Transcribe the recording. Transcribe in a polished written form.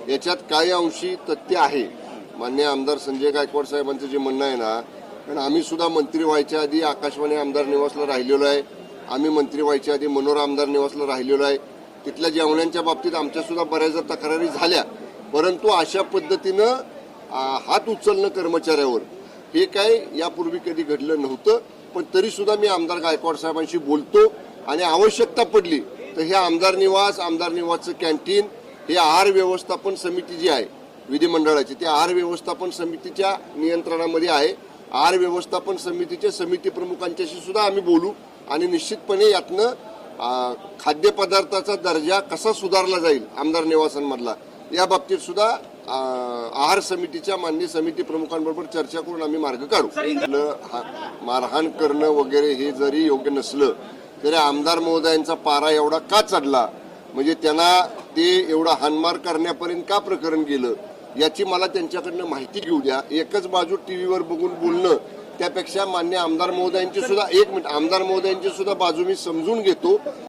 याच्यात काही अंशी तथ्य आहे. माननीय आमदार संजय गायकवाड साहेबांचं जे म्हणणं आहे ना, कारण आम्ही सुद्धा मंत्री व्हायच्या आधी आकाशवाणी आमदार निवासला राहिलेलो आहे. आम्ही मंत्री व्हायच्या आधी मनोरा आमदार निवासला राहिलेलो आहे. तिथल्या जेवणांच्या बाबतीत आमच्या सुद्धा बऱ्याचदा तक्रारी झाल्या, परंतु अशा पद्धतीनं हात उचलणं कर्मचाऱ्यावर हे काय यापूर्वी कधी घडलं नव्हतं. पण तरी सुद्धा मी आमदार गायकवाड साहेबांशी बोलतो आणि आवश्यकता पडली तर हे आमदार निवासचं कॅन्टीन, हे आहार व्यवस्थापन समिती जी आहे विधिमंडळाची, त्या आहार व्यवस्थापन समितीच्या नियंत्रणामध्ये आहे. आहार व्यवस्थापन समितीच्या समिती प्रमुखांच्याशी सुद्धा आम्ही बोलू आणि निश्चितपणे यातनं खाद्यपदार्थाचा दर्जा कसा सुधारला जाईल आमदार निवासांमधला या बाबतीत सुद्धा आहार समितीच्या माननीय समिती प्रमुखांबरोबर चर्चा करून आम्ही मार्ग काढू. मारहाण करणं वगैरे हे जरी योग्य नसलं तरी आमदार महोदयांचा पारा एवढा का चढला, म्हणजे त्यांना ते एवढा हाणमार करण्यापर्यंत का प्रकरण गेलं याची मला त्यांच्याकडनं माहिती घेऊ द्या. एकच बाजू टीव्हीवर बघून बोलणं त्यापेक्षा मान्य आमदार महोदयांची सुद्धा आमदार महोदयांची सुद्धा बाजू मी समजून घेतो